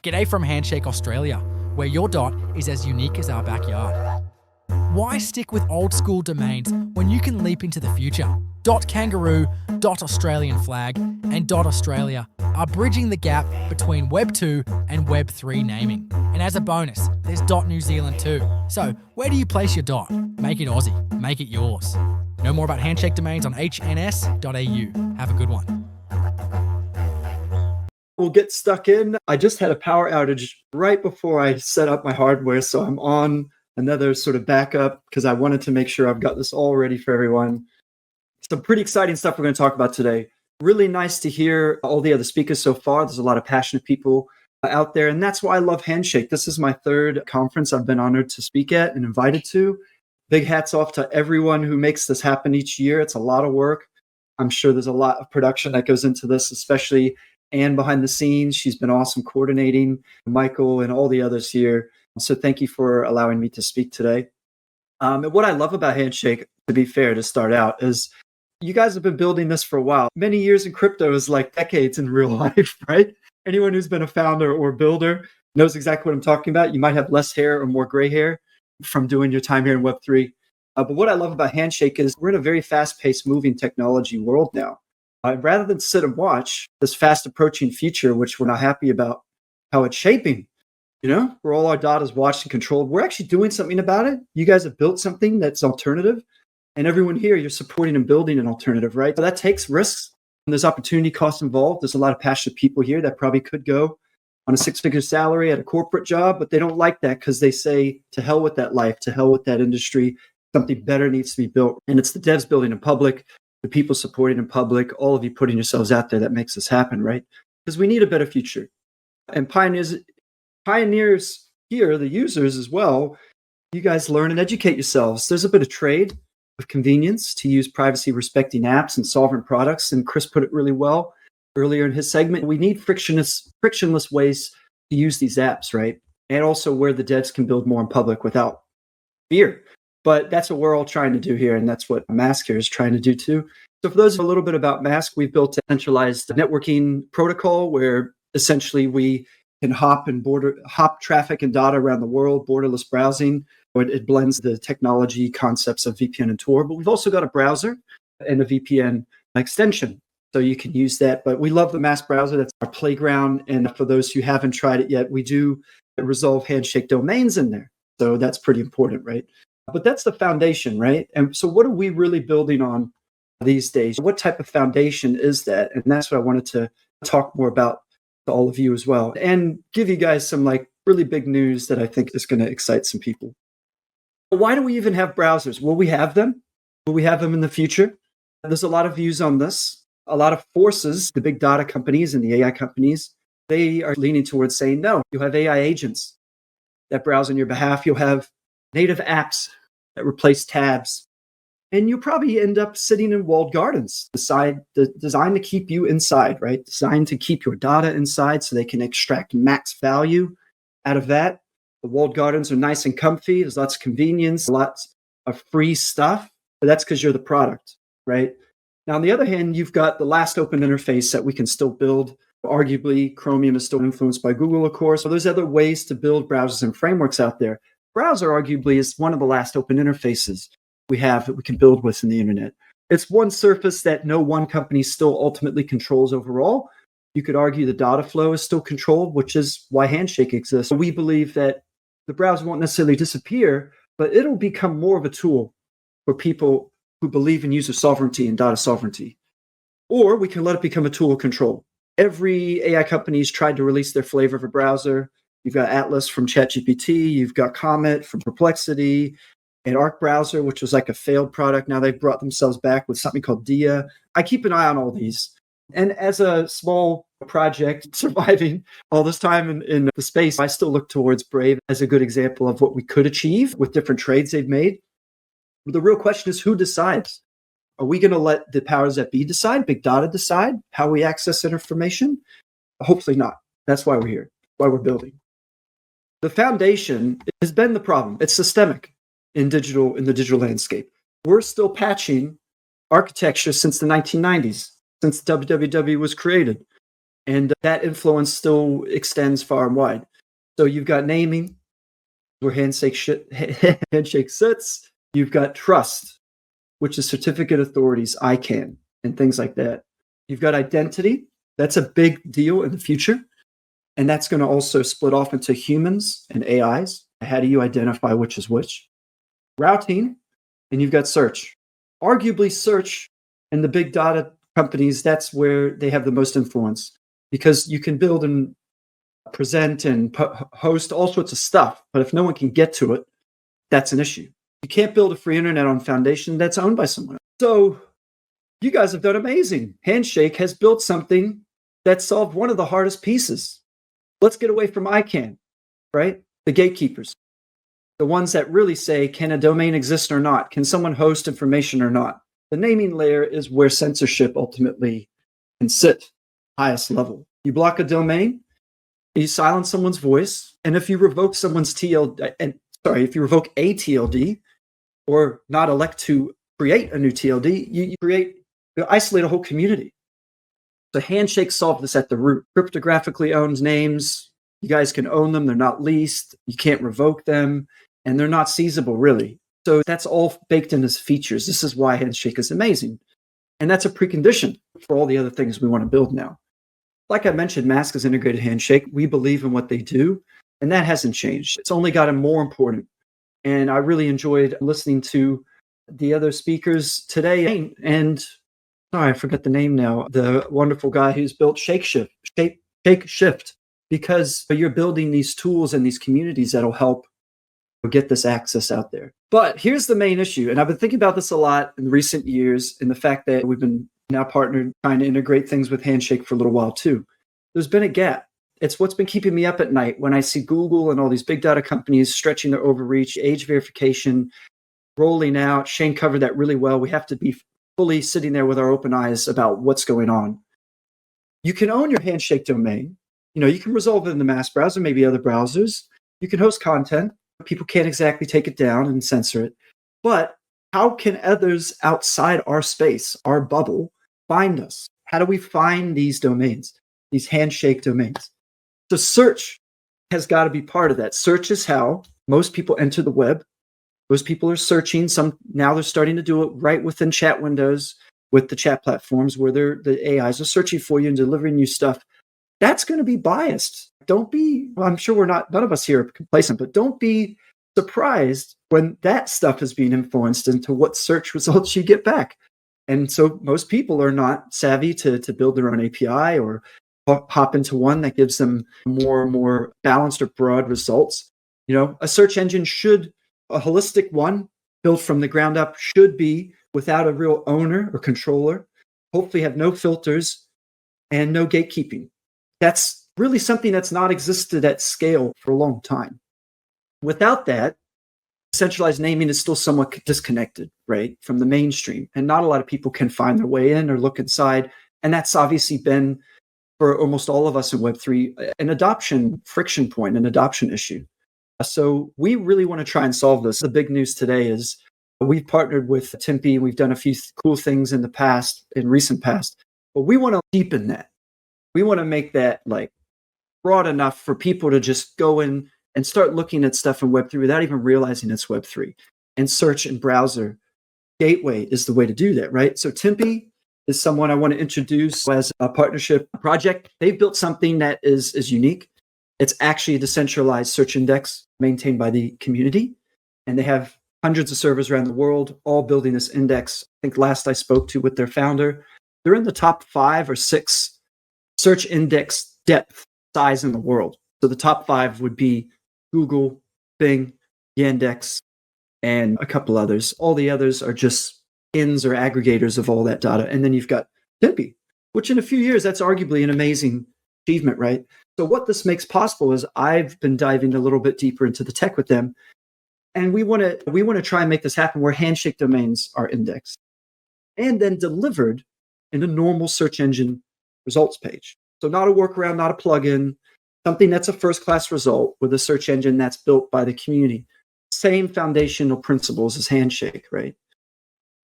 G'day from Handshake Australia, where your dot is as unique as our backyard. Why stick with old school domains when you can leap into the future? .kangaroo, .australian flag, and .australia are bridging the gap between Web 2 and Web 3 naming. And as a bonus, there's .New Zealand too. So where do you place your dot? Make it Aussie, make it yours. Know more about Handshake domains on hns.au. Have a good one. We'll get stuck in. I just had a power outage right before I set up my hardware, so I'm on another sort of backup because I wanted to make sure I've got this all ready for everyone. Some pretty exciting stuff we're going to talk about today. Really nice to hear all the other speakers so far. There's a lot of passionate people out there, and that's why I love Handshake. This is my third conference I've been honored to speak at and invited to. Big hats off to everyone who makes this happen each year. It's a lot of work. I'm sure there's a lot of production that goes into this, especially Anne behind the scenes. She's been awesome coordinating, Michael and all the others here. So thank you for allowing me to speak today. And what I love about Handshake, to be fair, to start out, is you guys have been building this for a while. Many years in crypto is like decades in real life, right? Anyone who's been a founder or builder knows exactly what I'm talking about. You might have less hair or more gray hair from doing your time here in Web3. But what I love about Handshake is we're in a very fast-paced moving technology world now. Rather than sit and watch this fast approaching future, which we're not happy about how it's shaping, where all our data is watched and controlled, we're actually doing something about it. You guys have built something that's alternative, and everyone here, you're supporting and building an alternative, right? So that takes risks, and there's opportunity costs involved. There's a lot of passionate people here that probably could go on a six-figure salary at a corporate job, but they don't like that because they say, to hell with that life, to hell with that industry, something better needs to be built. And it's the devs building in public, the people supporting in public, all of you putting yourselves out there that makes this happen, right? Because we need a better future. And pioneers here, the users as well, you guys learn and educate yourselves. There's a bit of trade of convenience to use privacy-respecting apps and sovereign products. And Chris put it really well earlier in his segment. We need frictionless ways to use these apps, right? And also where the devs can build more in public without fear. But that's what we're all trying to do here, and that's what MASQ here is trying to do too. So for those a little bit about MASQ, we've built a centralized networking protocol where essentially we can hop traffic and data around the world, borderless browsing. It blends the technology concepts of VPN and Tor, but we've also got a browser and a VPN extension. So you can use that. But we love the MASQ browser. That's our playground. And for those who haven't tried it yet, we do resolve Handshake domains in there. So that's pretty important, right? But that's the foundation, right? And so what are we really building on these days? What type of foundation is that? And that's what I wanted to talk more about to all of you as well, and give you guys some really big news that I think is going to excite some people. Why do we even have browsers? Will we have them? Will we have them in the future? There's a lot of views on this. A lot of forces, the big data companies and the AI companies, they are leaning towards saying, no, you'll have AI agents that browse on your behalf. You'll have native apps that replace tabs. And you'll probably end up sitting in walled gardens, designed to keep you inside, right? Designed to keep your data inside so they can extract max value out of that. The walled gardens are nice and comfy. There's lots of convenience, lots of free stuff. But that's because you're the product, right? Now, on the other hand, you've got the last open interface that we can still build. Arguably, Chromium is still influenced by Google, of course. So there's other ways to build browsers and frameworks out there. Browser arguably is one of the last open interfaces we have that we can build with in the internet. It's one surface that no one company still ultimately controls overall. You could argue the data flow is still controlled, which is why Handshake exists. We believe that the browser won't necessarily disappear, but it'll become more of a tool for people who believe in user sovereignty and data sovereignty. Or we can let it become a tool of control. Every AI company's tried to release their flavor of a browser. You've got Atlas from ChatGPT, you've got Comet from Perplexity, and Arc Browser, which was like a failed product. Now they've brought themselves back with something called Dia. I keep an eye on all these. And as a small project surviving all this time in the space, I still look towards Brave as a good example of what we could achieve with different trades they've made. But the real question is, who decides? Are we going to let the powers that be decide, big data decide how we access that information? Hopefully not. That's why we're here, why we're building. The foundation has been the problem. It's systemic in the digital landscape. We're still patching architecture since the 1990s, since WWW was created. And that influence still extends far and wide. So you've got naming, where handshake sits. You've got trust, which is certificate authorities, ICANN, and things like that. You've got identity. That's a big deal in the future. And that's going to also split off into humans and AIs. How do you identify which is which? Routing, and you've got search. Arguably, search and the big data companies, that's where they have the most influence, because you can build and present and host all sorts of stuff. But if no one can get to it, that's an issue. You can't build a free internet on foundation that's owned by someone else. So you guys have done amazing. Handshake has built something that solved one of the hardest pieces. Let's get away from ICANN, right? The gatekeepers, the ones that really say, can a domain exist or not? Can someone host information or not? The naming layer is where censorship ultimately can sit, highest level. You block a domain, you silence someone's voice, and if you revoke someone's if you revoke a TLD or not elect to create a new TLD, you isolate a whole community. So Handshake solved this at the root. Cryptographically owned names, you guys can own them, they're not leased, you can't revoke them, and they're not seizable, really. So that's all baked in as features. This is why Handshake is amazing. And that's a precondition for all the other things we want to build now. Like I mentioned, MASQ is integrated handshake. We believe in what they do, and that hasn't changed. It's only gotten more important. And I really enjoyed listening to the other speakers today. And I forget the name now, the wonderful guy who's built Shapeshift, because you're building these tools and these communities that'll help get this access out there. But here's the main issue, and I've been thinking about this a lot in recent years, in the fact that we've been now partnered trying to integrate things with Handshake for a little while too. There's been a gap. It's what's been keeping me up at night when I see Google and all these big data companies stretching their overreach, age verification, rolling out. Shane covered that really well. We have to be fully sitting there with our open eyes about what's going on. You can own your Handshake domain. You can resolve it in the MASQ browser, maybe other browsers. You can host content. People can't exactly take it down and censor it. But how can others outside our space, our bubble, find us? How do we find these domains, these Handshake domains? So search has got to be part of that. Search is how most people enter the web. Most people are searching. Now they're starting to do it right within chat windows with the chat platforms where the AIs are searching for you and delivering you stuff. That's going to be biased. I'm sure none of us here are complacent, but don't be surprised when that stuff is being influenced into what search results you get back. And so most people are not savvy to build their own API or hop into one that gives them more balanced or broad results. A search engine a holistic one built from the ground up should be without a real owner or controller, hopefully have no filters and no gatekeeping. That's really something that's not existed at scale for a long time. Without that, centralized naming is still somewhat disconnected, right, from the mainstream. And not a lot of people can find their way in or look inside. And that's obviously been, for almost all of us in Web3, an adoption friction point, an adoption issue. So we really want to try and solve this. The big news today is we've partnered with Timpi. We've done a few cool things in recent past, but we want to deepen that. We want to make that broad enough for people to just go in and start looking at stuff in Web3 without even realizing it's Web3. And search and browser gateway is the way to do that, right? So Timpi is someone I want to introduce as a partnership project. They've built something that is unique. It's actually a decentralized search index maintained by the community. And they have hundreds of servers around the world, all building this index. I think last I spoke to with their founder, they're in the top 5 or 6 search index depth size in the world. So the top 5 would be Google, Bing, Yandex, and a couple others. All the others are just ins or aggregators of all that data. And then you've got Timpi, which in a few years, that's arguably an amazing achievement, right? So what this makes possible is I've been diving a little bit deeper into the tech with them. And we want to try and make this happen where Handshake domains are indexed and then delivered in a normal search engine results page. So not a workaround, not a plugin, something that's a first-class result with a search engine that's built by the community. Same foundational principles as Handshake, right?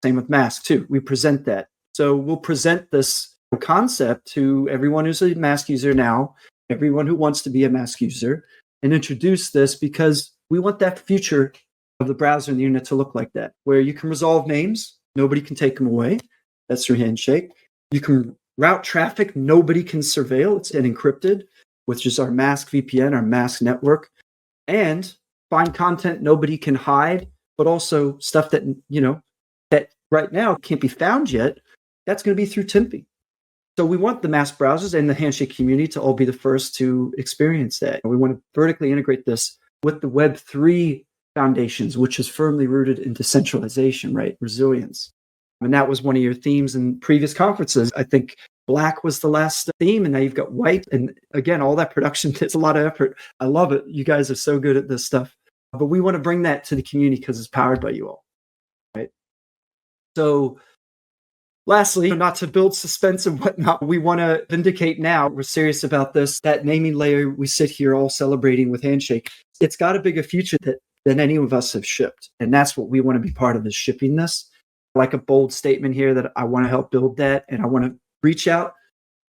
Same with MASQ too. We present that. So we'll present this concept to everyone who's a MASQ user now, everyone who wants to be a MASQ user, and introduce this because we want that future of the browser and the internet to look like that, where you can resolve names, nobody can take them away. That's through Handshake. You can route traffic, nobody can surveil. It's encrypted, which is our MASQ VPN, our MASQ network, and find content nobody can hide, but also stuff that, that right now can't be found yet. That's going to be through Timpi. So we want the MASQ browsers and the Handshake community to all be the first to experience that. We want to vertically integrate this with the Web3 foundations, which is firmly rooted in decentralization, right? Resilience. And that was one of your themes in previous conferences. I think black was the last theme, and now you've got white. And again, all that production, it's a lot of effort. I love it. You guys are so good at this stuff. But we want to bring that to the community because it's powered by you all, right? So lastly, not to build suspense and whatnot, we want to vindicate now. We're serious about this. That naming layer we sit here all celebrating with Handshake, it's got a bigger future than any of us have shipped. And that's what we want to be part of, is shipping this. Like a bold statement here that I want to help build that. And I want to reach out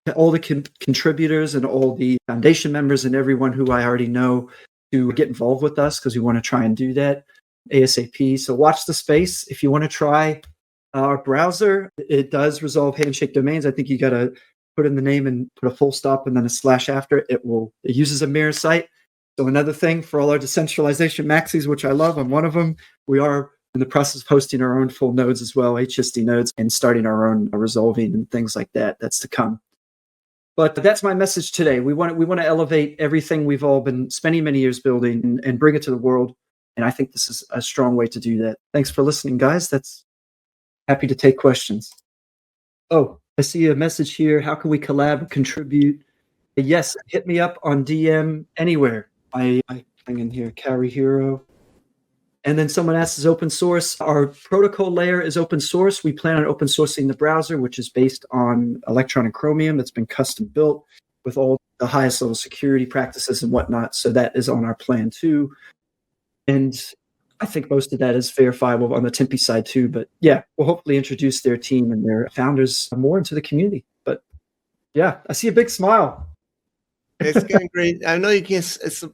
to all the contributors and all the foundation members and everyone who I already know to get involved with us, because we want to try and do that ASAP. So watch the space. If you want to try our browser, it does resolve Handshake domains. I think you got to put in the name and put a full stop and then a slash after it. It uses a mirror site. So another thing for all our decentralization maxis, which I love, I'm one of them. We are in the process of hosting our own full nodes as well, HSD nodes, and starting our own resolving and things like that. That's to come. But that's my message today. We want to elevate everything we've all been spending many years building and bring it to the world. And I think this is a strong way to do that. Thanks for listening, guys. Happy to take questions. Oh, I see a message here. How can we collab, contribute? Yes, hit me up on DM anywhere. I thing in here, Carry Hero. And then someone asks, is open source? Our protocol layer is open source. We plan on open sourcing the browser, which is based on Electron and Chromium. That's been custom built with all the highest level security practices and whatnot. So that is on our plan too. And I think most of that is verifiable on the Timpi side too. But yeah, we'll hopefully introduce their team and their founders more into the community. But yeah, I see a big smile. It's getting great. I know you can't see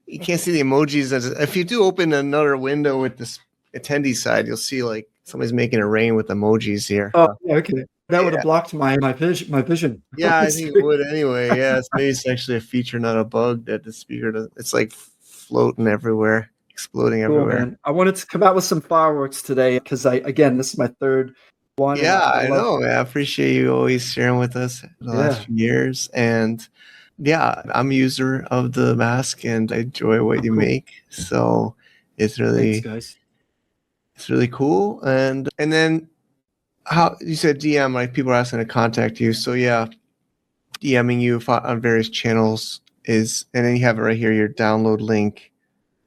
the emojis. If you do open another window with this attendee side, you'll see like somebody's making it rain with emojis here. Oh, okay. That would have blocked my vision. Yeah, I think it would anyway. Yeah, maybe it's actually a feature, not a bug that the speaker does. It's like floating everywhere, exploding everywhere. Man. I wanted to come out with some fireworks today because this is my third one. Yeah, I know. I appreciate you always sharing with us the last few years. And yeah, I'm a user of the MASQ and I enjoy what you make. So it's really, thanks, guys. It's really cool. And then how you said DM, like people are asking to contact you. So yeah, DMing you on various channels and then you have it right here, your download link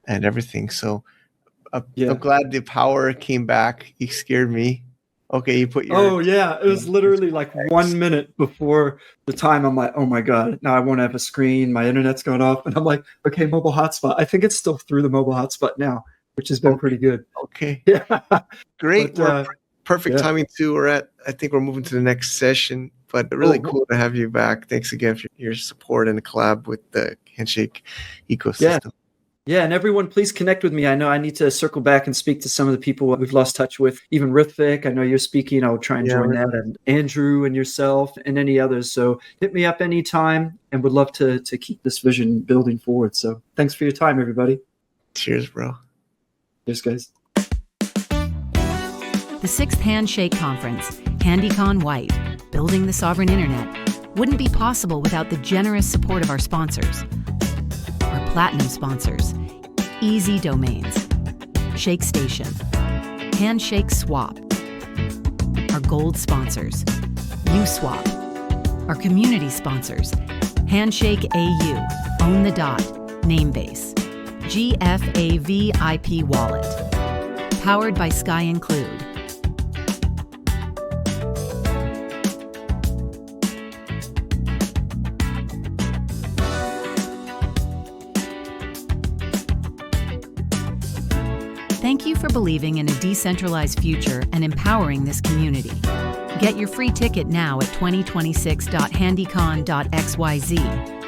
and everything. So I'm glad the power came back. You scared me. Okay, you put your... Oh, yeah. It was literally like 1 minute before the time. I'm like, oh, my God. Now I won't have a screen. My internet's going off. And I'm like, okay, mobile hotspot. I think it's still through the mobile hotspot now, which has been pretty good. Okay. Yeah. Great. Perfect timing, too. I think we're moving to the next session. But really cool to have you back. Thanks again for your support and the collab with the Handshake ecosystem. Yeah, and everyone, please connect with me. I know I need to circle back and speak to some of the people we've lost touch with. Even Rithvik, I know you're speaking. I'll try and join that. And Andrew and yourself and any others. So hit me up anytime and would love to keep this vision building forward. So thanks for your time, everybody. Cheers, bro. Cheers, guys. The 6th Handshake Conference, HandyCon White, Building the Sovereign Internet, wouldn't be possible without the generous support of our sponsors. Our platinum sponsors, Easy Domains, ShakeStation, Handshake Swap. Our gold sponsors, USwap. Our community sponsors, Handshake AU, Own the Dot, Namebase, GFAV IP Wallet. Powered by Sky Include. Thank you for believing in a decentralized future and empowering this community. Get your free ticket now at 2026.handycon.xyz.